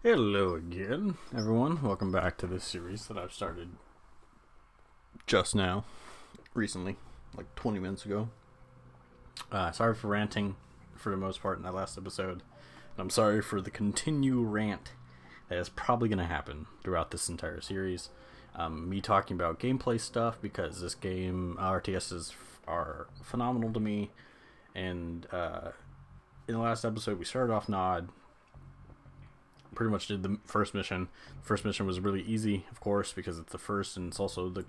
Hello again, everyone. Welcome back to this series that I've started just now, recently, like 20 minutes ago. Sorry for ranting for the most part in that last episode. And I'm sorry for the continued rant that is probably going to happen throughout this entire series. Me talking about gameplay stuff because this game, RTSs are phenomenal to me. And in the last episode, we started off Nod. Pretty much did the first mission. The first mission was really easy, of course, because it's the first, and it's also the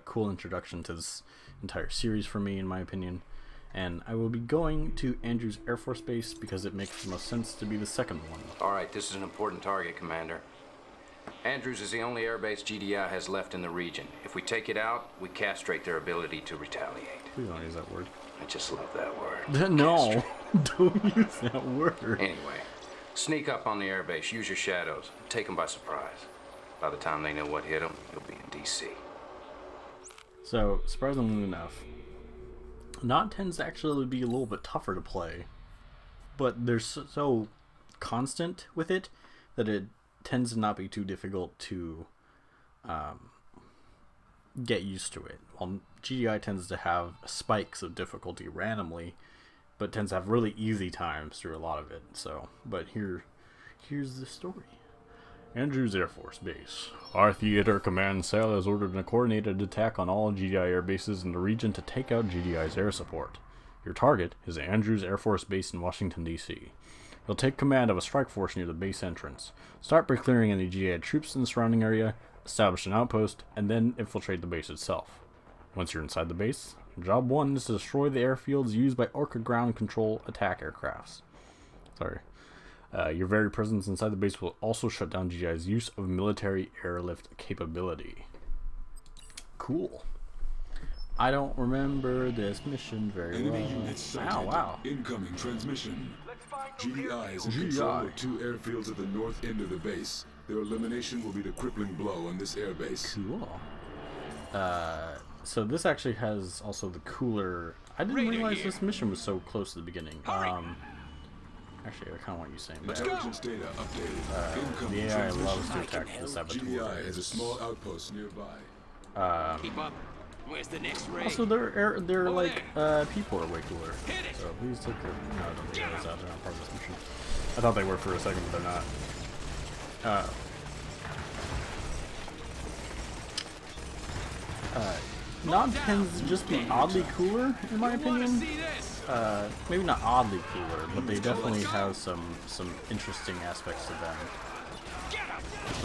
cool introduction to this entire series for me, in my opinion. And I will be going to Andrews Air Force Base because it makes the most sense to be the second one. Alright, this is an important target, Commander. Andrews is the only airbase GDI has left in the region. If we take it out, we castrate their ability to retaliate. Please don't use that word. I just love that word. No, don't use that word. Anyway, sneak up on the airbase, use your shadows, take them by surprise. By the time they know what hit them, you'll be in DC. So, surprisingly enough, Nod tends to actually be a little bit tougher to play, but they're so constant with it that it tends to not be too difficult to get used to it. While GDI tends to have spikes of difficulty randomly, but tends to have really easy times through a lot of it. So, but here's the story. Andrews Air Force Base. Our Theater Command Cell has ordered a coordinated attack on all GDI air bases in the region to take out GDI's air support. Your target is Andrews Air Force Base in Washington, D.C. You'll take command of a strike force near the base entrance. Start by clearing any GDI troops in the surrounding area, establish an outpost, and then infiltrate the base itself. Once you're inside the base, Job 1 is to destroy the airfields used by Orca ground control attack aircrafts. Your very presence inside the base will also shut down GDI's use of military airlift capability. Cool. I don't remember this mission very well. Wow. Incoming transmission. GDI is in control of two airfields at the north end of the base. Their elimination will be the crippling blow on this airbase. Cool. So this actually has also the cooler... I didn't realize this mission was so close to the beginning. Actually, I kind of want you saying that. Intelligence data updated. The AI loves to attack the saboteur. GDI has a small outpost nearby. Keep up. Where's the next raid? Also, they're like, people are way cooler. So please take care. No, I don't think those out. They're not part of this mission. I thought they were for a second, but they're not. Nod tends to just be oddly cooler, in my opinion. Maybe not oddly cooler, but they definitely have some interesting aspects to them.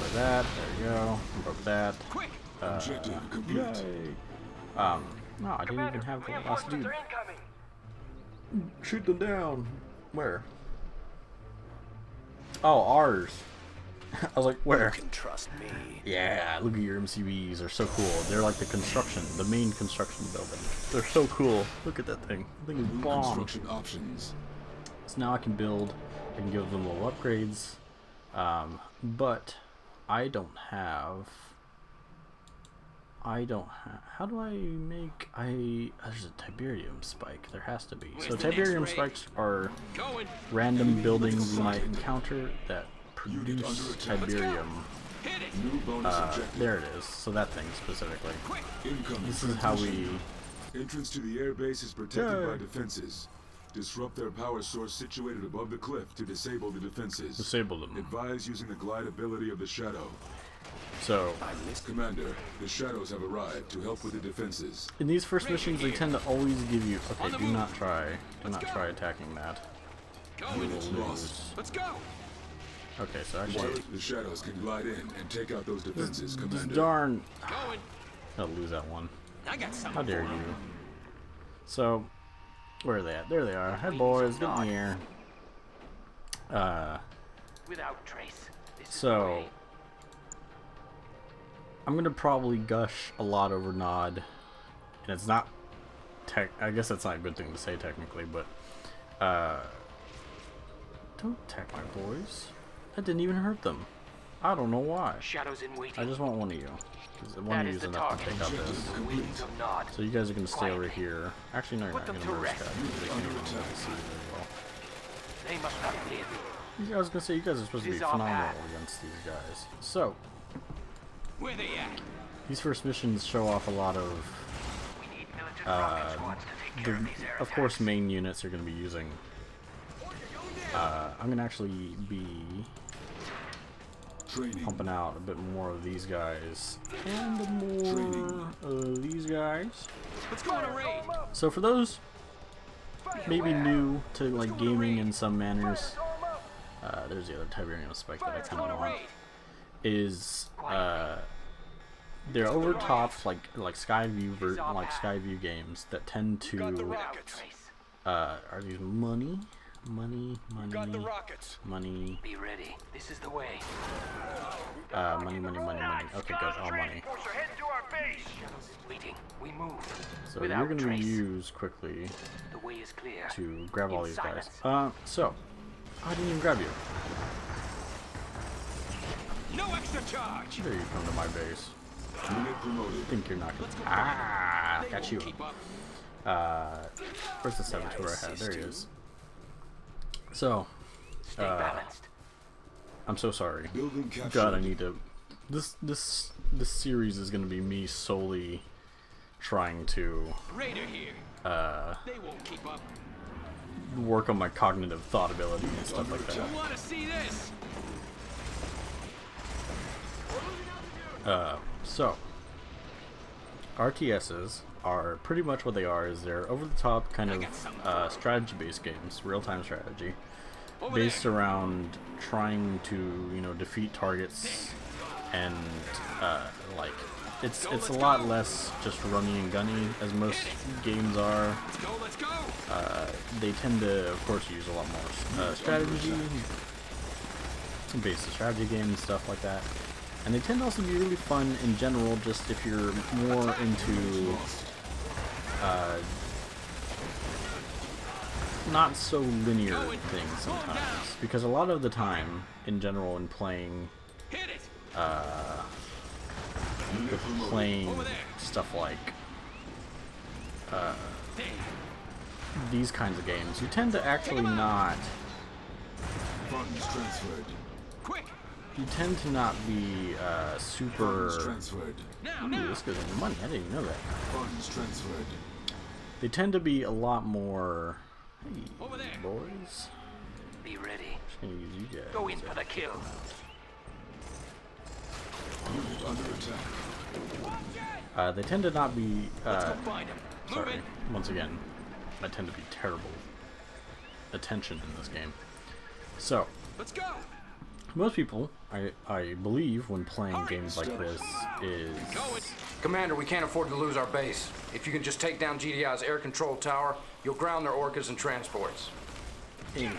Like that, there you go. Broke that. Objective complete. Yay. No, I didn't even have the last dude. Shoot them down. Where? Oh, ours. I was like, where? You can trust me. Yeah, look at your MCVs. They're so cool. They're like the main construction building. They're so cool. Look at that thing. The thing is bomb. Construction options. So now I can build. I can give them little upgrades. But I don't have. How do I make? There's a Tiberium spike. There has to be. So Tiberium spikes are random buildings you might encounter that produce Tiberium. New bonus objective. There it is. So that thing specifically. Incoming This is how we. Entrance to the airbase is protected by defenses. Disrupt their power source situated above the cliff to disable the defenses. Disable them. Advise using the glide ability of the Shadow. So Commander, the Shadows have arrived to help with the defenses. in these first missions, they tend to always give you. Okay, do not try attacking that. You will lose. Let's go. Okay, so actually, The Shadows can glide in and take out those defenses, this Commander. darn. Going. I'll lose that one. I got something. How dare you? So, where are they at? There they are. Hi boys, get in here. Without trace. This is So I'm gonna probably gush a lot over Nod, and it's not I guess that's not a good thing to say technically, but don't attack my boys. That didn't even hurt them. I don't know why. Shadows in waiting. I just want one of you. 'Cause one That of you is is the enough to target. take out this. Waiting to nod. So you guys are gonna stay over here. Actually, no, you're Put not them gonna to move rest. Scott. They can't even see very well. They must not live. I was gonna say, you guys are supposed to be This is our phenomenal path. against these guys. So, Where they at? these first missions show off a lot of, We need militant rocket squads to take care of these air of course, main units are gonna be using. I'm gonna actually be Training. pumping out a bit more of these guys and more of these guys. Let's go on a raid. So for those maybe new to like gaming in some manners, there's the other Tiberium spec that I kind of want. Is they're over top like Skyview games that tend to Without trace. are these money. Money. Be ready. This is the way. Money. Okay, good. All money. Waiting. We move. So Without you're gonna trace. use quickly The way is clear. to grab all In these guys. silence. So I didn't even grab you. No extra charge. There you come to my base. Unit promoted. Think you're not gonna. Got you. Where's the saboteur I had? There he is. So, Stay balanced. I'm so sorry. Building captured. God, I need to. This series is gonna be me solely trying to Raider here. They won't keep up. work on my cognitive thought ability and stuff like that. You want to see this? So, RTSs are pretty much what they are. Is they're over-the-top kind of strategy-based games, real-time strategy, based around trying to defeat targets, and like it's a lot less just running and gunning as most games are. Let's go. They tend to, of course, use a lot more strategy, based strategy games, stuff like that. And they tend to also be really fun in general, just if you're more into not so linear things sometimes. Because a lot of the time, in general, in playing Hit it. stuff like these kinds of games, you tend to actually not. Funds transferred. Quick. You tend to not be super. Funds transferred. Ooh, this goes into money. I didn't even know that. Funds transferred. They tend to be a lot more. Hey, Over there. boys. Be ready. Just gonna use you guys. Go in for the kill. Unit under attack. They tend to not be. Let's go find him. Move Sorry. it. Once again, I tend to be terrible attention in this game. So, Let's go. most people, I believe, when playing games like this, is Commander, we can't afford to lose our base. If you can just take down GDI's air control tower, you'll ground their orcas and transports. anyway.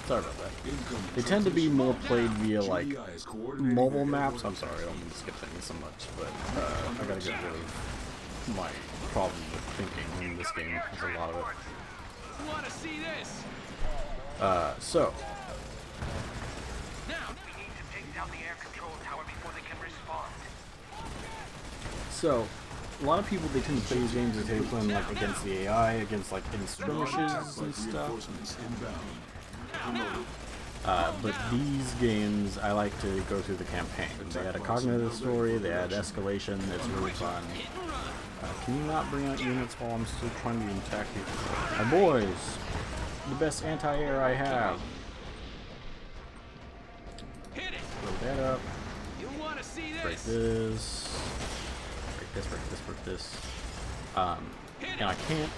Sorry about that. Incoming They tend to be more played via transmission. like GDI is coordinating mobile their maps. airborne I'm sorry, I don't mean to skip things so much, but I gotta get rid of my problem with thinking in this game. There's a lot of it. You want to see this? So, Now. We need to take down the air control tower before they can respond. So, a lot of people, they tend to play these games as they play them like against the AI, against like in skirmishes and stuff. Reinforcements inbound. Promoted. But these games, I like to go through the campaign. They add a cognitive story, they add escalation, it's really fun. Can you not bring out units while I'm still trying to attack you? My boys! The best anti-air I have. Hit it. Blow that up. You want to see Break this? this. Break this. And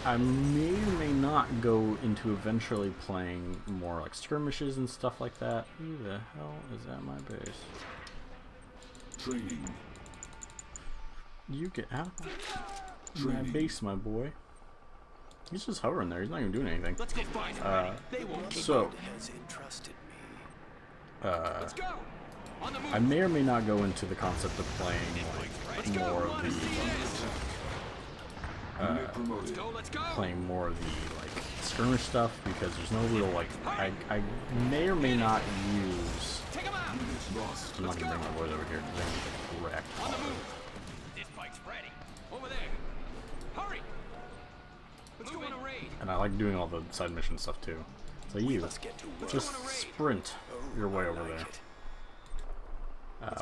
I may or may not go into eventually playing more like skirmishes and stuff like that. Who the hell is at my base? Training. You get out of my base, my boy. He's just hovering there. He's not even doing anything. Let's go find them. They won't keep So, has entrusted me. uh, Let's go. On the move. I may or may not go into the concept of playing Let's like go. more of Want to see the this? Unit promoted. Let's go. playing more of the like skirmish stuff because there's no real like I may or may not use. Take 'em out. Unit lost. I'm not gonna bring my boys over here because they're gonna get wrecked. On the move. This bike's ready. Over there. Hurry. Let's go on a raid. And I like doing all the side mission stuff too. So you just sprint your way over there.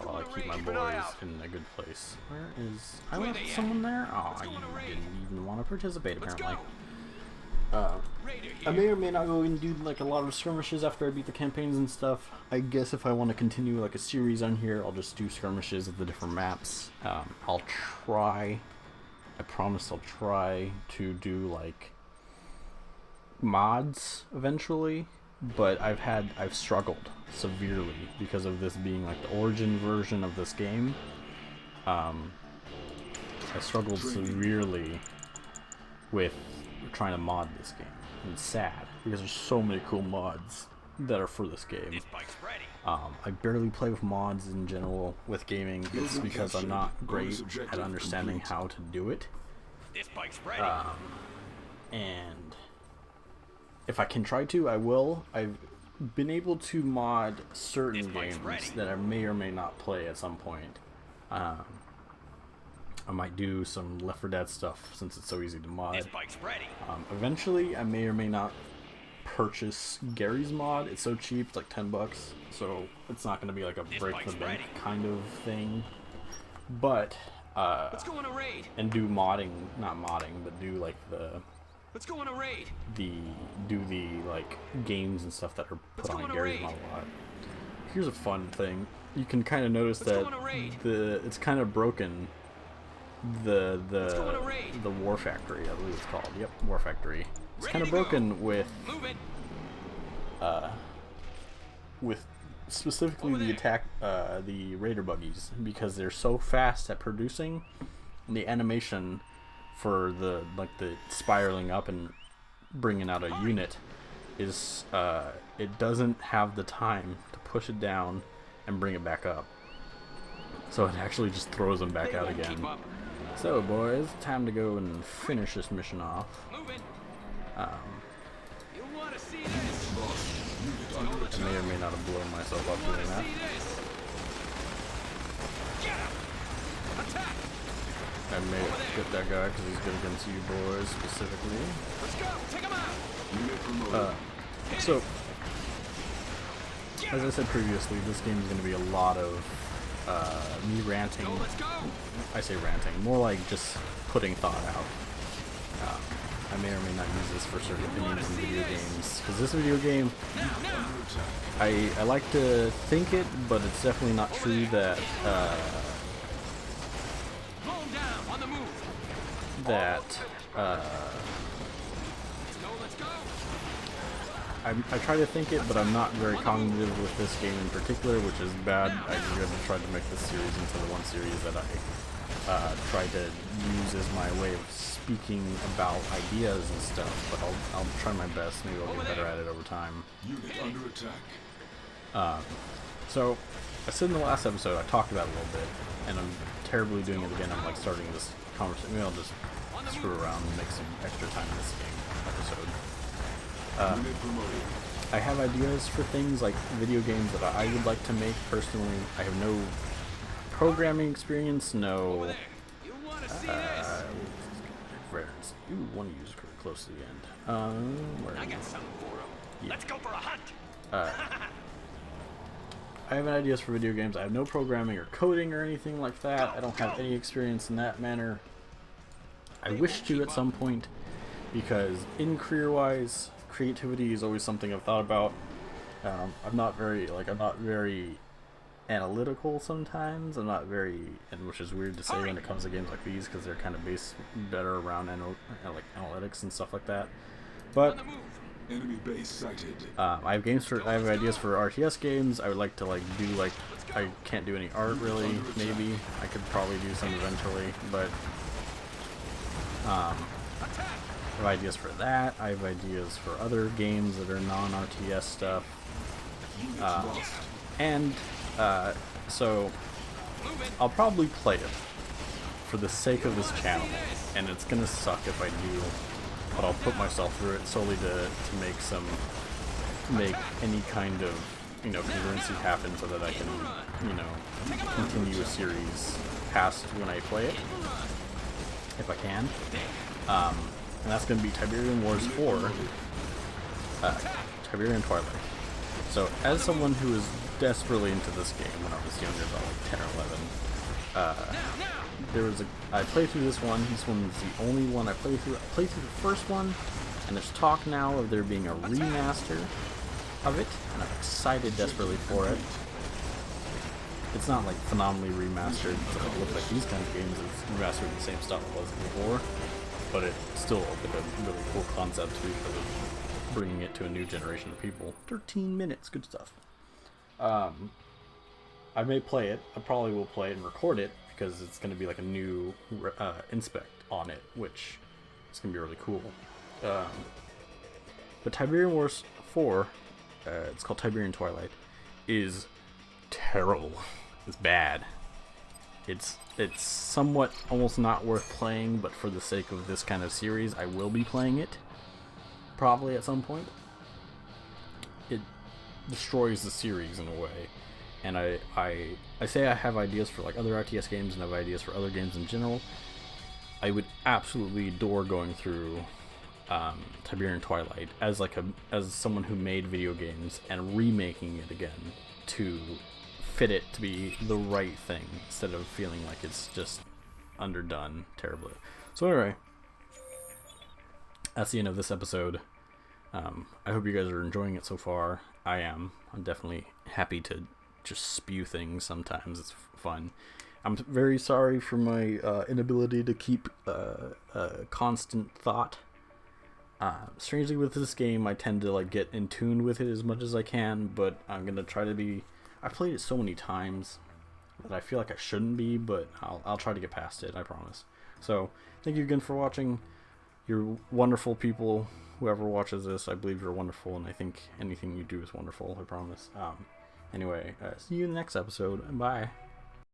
While I keep my boys in a good place. Where is... I left someone there? Oh, you didn't even want to participate, apparently. I may or may not go and do like a lot of skirmishes after I beat the campaigns and stuff. I guess if I want to continue like a series on here, I'll just do skirmishes of the different maps. I'll try... I promise I'll try to do like mods eventually. But I've struggled severely because of this being like the origin version of this game. I struggled severely with trying to mod this game. And it's sad because there's so many cool mods that are for this game. I barely play with mods in general with gaming. It's because I'm not great at understanding how to do it. And if I can try to, I will. I've been able to mod certain games that I may or may not play at some point. I might do some Left 4 Dead stuff since it's so easy to mod. Eventually, I may or may not purchase Gary's mod. It's so cheap, it's like $10, so it's not going to be like a break the bank kind of thing. But and do modding, not modding, but do like Let's go on a raid. the like games and stuff that are put on Gary's mod a lot. Here's a fun thing. You can kind of notice that it's kind of broken. The War Factory, I believe it's called. Yep, War Factory. It's kind of broken with specifically the Raider buggies, because they're so fast at producing. The animation for the spiraling up and bringing out a unit is it doesn't have the time to push it down and bring it back up, so it actually just throws them back out again. So boys, time to go and finish this mission off. I may or may not have blown myself up doing that. I may get that guy because he's good against you boys specifically. Let's go. Take him out. So, as I said previously, this game is going to be a lot of me ranting. Let's go. I say ranting, more like just putting thought out. I may or may not use this for certain opinions in video games, because this video game, I like to think it, but it's definitely not true that I try to think it, but I'm not very cognitive with this game in particular, which is bad. I really tried to make this series into the one series that I tried to use as my way of speaking about ideas and stuff, but I'll try my best. Maybe I'll get better at it over time. Unit under attack. So, I said in the last episode, I talked about it a little bit, and I'm terribly doing it again. I'm like starting this conversation. Maybe I'll just screw around and make some extra time in this game episode. I have ideas for things like video games that I would like to make personally. I have no programming experience, no you want to use it close to the end. Where I got something for him. Yeah. Let's go for a hunt. I have ideas for video games. I have no programming or coding or anything like that. I don't have any experience in that manner. I wish to at some point, because in career-wise, creativity is always something I've thought about. I'm not very analytical sometimes. I'm not very, and which is weird to say when it comes to games like these, because they're kind of based better around like analytics and stuff like that. But Enemy base sighted. I have ideas for RTS games. I would like to do I can't do any art really. Maybe I could probably do some eventually, but I have ideas for that. I have ideas for other games that are non-RTS stuff. So I'll probably play it for the sake of this channel, and it's gonna suck if I do, but I'll put myself through it solely to make any kind of congruency happen, so that I can continue a series past when I play it, if I can. And that's going to be Tiberium Wars 4. Tiberium Twilight. So, as someone who was desperately into this game when I was younger, about like 10 or 11, I played through this one. This one was the only one I played through. I played through the first one, and there's talk now of there being a remaster of it, and I'm excited desperately for it. It's not like phenomenally remastered. It doesn't look like these kinds of games. It's remastered in the same style it was before, but it's still like a really cool concept because of bringing it to a new generation of people. 13 minutes, good stuff. I may play it. I probably will play it and record it because it's going to be like a new inspect on it, which is going to be really cool. But Tiberium Wars 4, it's called Tiberium Twilight, is terrible. It's bad. It's somewhat almost not worth playing, but for the sake of this kind of series, I will be playing it. Probably at some point. It destroys the series in a way. And I say I have ideas for like other RTS games and I have ideas for other games in general. I would absolutely adore going through Tiberium Twilight as someone who made video games and remaking it again to fit it to be the right thing instead of feeling like it's just underdone terribly. So anyway, that's the end of this episode. I hope you guys are enjoying it so far. I am. I'm definitely happy to just spew things sometimes. It's fun. I'm very sorry for my inability to keep constant thought. Strangely, with this game, I tend to like get in tune with it as much as I can, but I'm gonna try to be. I've played it so many times that I feel like I shouldn't be, but I'll try to get past it. I promise. So, thank you again for watching. You're wonderful people. Whoever watches this, I believe you're wonderful, and I think anything you do is wonderful. I promise. Anyway, see you in the next episode. Bye.